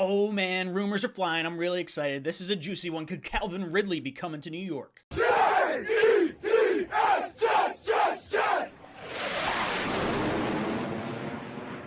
Oh man, rumors are flying. I'm really excited. This is a juicy one. Could Calvin Ridley be coming to New York? Jets, Jets, Jets, Jets!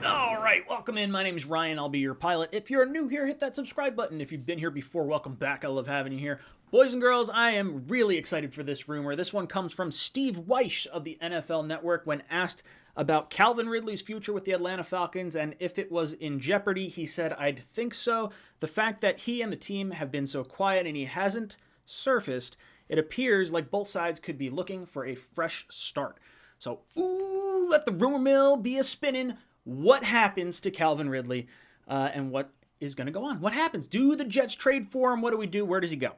All right, welcome in. My name is Ryan. I'll be your pilot. If you're new here, hit that subscribe button. If you've been here before, welcome back. I love having you here. Boys and girls, I am really excited for this rumor. This one comes from Steve Weish of the NFL Network. When asked about Calvin Ridley's future with the Atlanta Falcons and if it was in jeopardy, he said, "I'd think so. The fact that he and the team have been so quiet and he hasn't surfaced, it appears like both sides could be looking for a fresh start." So, let the rumor mill be a spinning. What happens to Calvin Ridley and what is going to go on? What happens? Do the Jets trade for him? What do we do? Where does he go?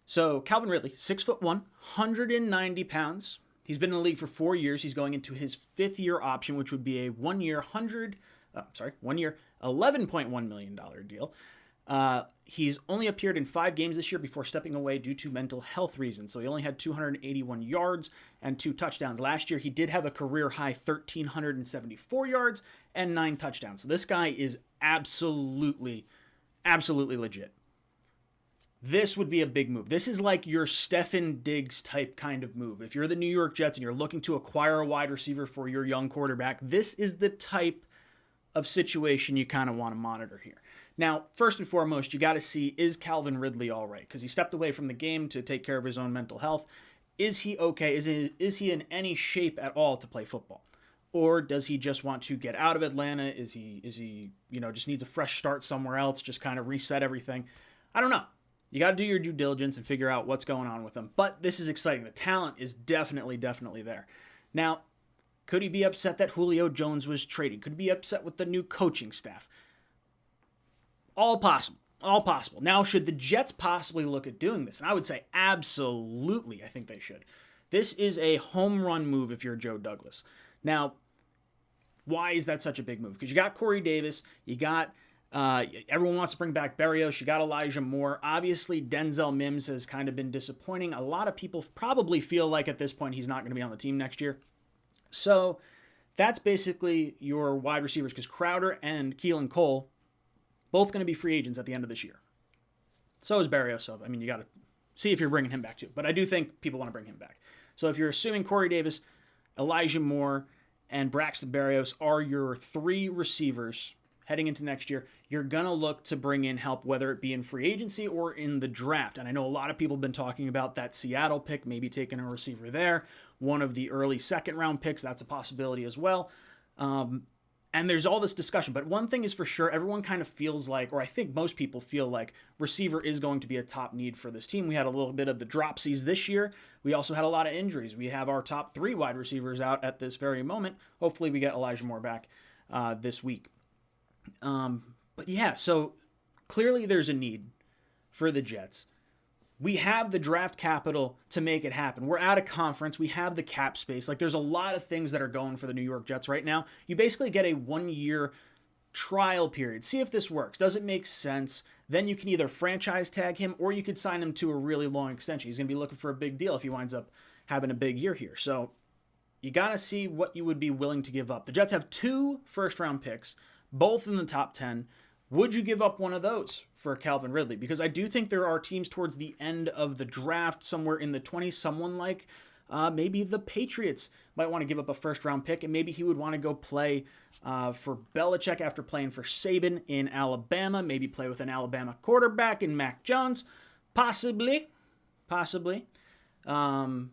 So Calvin Ridley, 6'1", 190 pounds. He's been in the league for 4 years. He's going into his fifth-year option, which would be a one-year $11.1 million deal. He's only appeared in 5 games this year before stepping away due to mental health reasons. So he only had 281 yards and 2 touchdowns. Last year, he did have a career-high 1,374 yards and 9 touchdowns. So this guy is absolutely legit. This would be a big move. This is like your Stefon Diggs type kind of move. If you're the New York Jets and you're looking to acquire a wide receiver for your young quarterback, this is the type of situation you kind of want to monitor here. Now, first and foremost, you got to see, is Calvin Ridley all right? Because he stepped away from the game to take care of his own mental health. Is he okay? Is he in any shape at all to play football? Or does he just want to get out of Atlanta? Is he just needs a fresh start somewhere else, just kind of reset everything? I don't know. You got to do your due diligence and figure out what's going on with him. But this is exciting. The talent is definitely there. Now, could he be upset that Julio Jones was traded? Could he be upset with the new coaching staff? All possible. Now, should the Jets possibly look at doing this? And I would say absolutely, I think they should. This is a home run move if you're Joe Douglas. Now, why is that such a big move? Because you got Corey Davis, you got everyone wants to bring back Berrios, you got Elijah Moore. Obviously, Denzel Mims has kind of been disappointing. A lot of people probably feel like at this point he's not going to be on the team next year. So that's basically your wide receivers, because Crowder and Keelan Cole both going to be free agents at the end of this year. So is Berrios. So, you got to see if you're bringing him back too. But I do think people want to bring him back. So if you're assuming Corey Davis, Elijah Moore, and Braxton Berrios are your 3 receivers heading into next year, you're going to look to bring in help, whether it be in free agency or in the draft. And I know a lot of people have been talking about that Seattle pick, maybe taking a receiver there. One of the early second-round picks, that's a possibility as well. And there's all this discussion. But one thing is for sure, everyone kind of feels like, or I think most people feel like, receiver is going to be a top need for this team. We had a little bit of the dropsies this year. We also had a lot of injuries. We have our top 3 wide receivers out at this very moment. Hopefully we get Elijah Moore back this week. But yeah, so clearly there's a need for the Jets. We have the draft capital to make it happen. We're at a conference. We have the cap space. Like, there's a lot of things that are going for the New York Jets right now. You basically get a 1-year trial period. See if this works. Does it make sense? Then you can either franchise tag him or you could sign him to a really long extension. He's going to be looking for a big deal if he winds up having a big year here. So you got to see what you would be willing to give up. The Jets have 2 first-round picks, both in the top 10. Would you give up one of those for Calvin Ridley? Because I do think there are teams towards the end of the draft, somewhere in the 20s, someone like maybe the Patriots might want to give up a first-round pick, and maybe he would want to go play for Belichick after playing for Saban in Alabama, maybe play with an Alabama quarterback in Mac Jones, possibly. So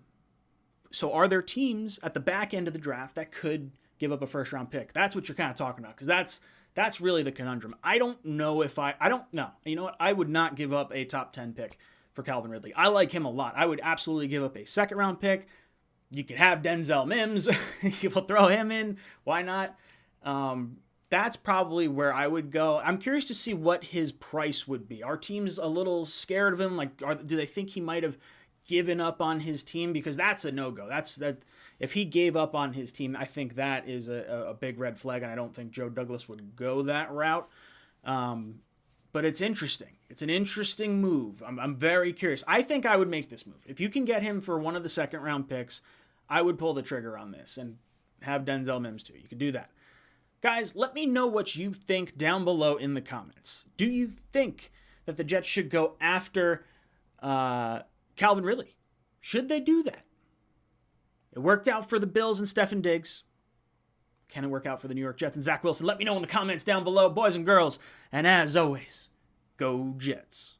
are there teams at the back end of the draft that could give up a first-round pick? That's what you're kind of talking about, because that's really the conundrum. I don't know. You know what? I would not give up a top 10 pick for Calvin Ridley. I like him a lot. I would absolutely give up a second-round pick. You could have Denzel Mims. People throw him in. Why not? That's probably where I would go. I'm curious to see what his price would be. Are teams a little scared of him? Do they think he might have given up on his team? Because that's a no-go. If he gave up on his team, I think that is a big red flag, and I don't think Joe Douglas would go that route. But it's interesting. It's an interesting move. I'm very curious. I think I would make this move. If you can get him for one of the second-round picks, I would pull the trigger on this and have Denzel Mims too. You could do that. Guys, let me know what you think down below in the comments. Do you think that the Jets should go after Calvin Ridley? Should they do that? It worked out for the Bills and Stefon Diggs. Can it work out for the New York Jets and Zach Wilson? Let me know in the comments down below, boys and girls. And as always, go Jets.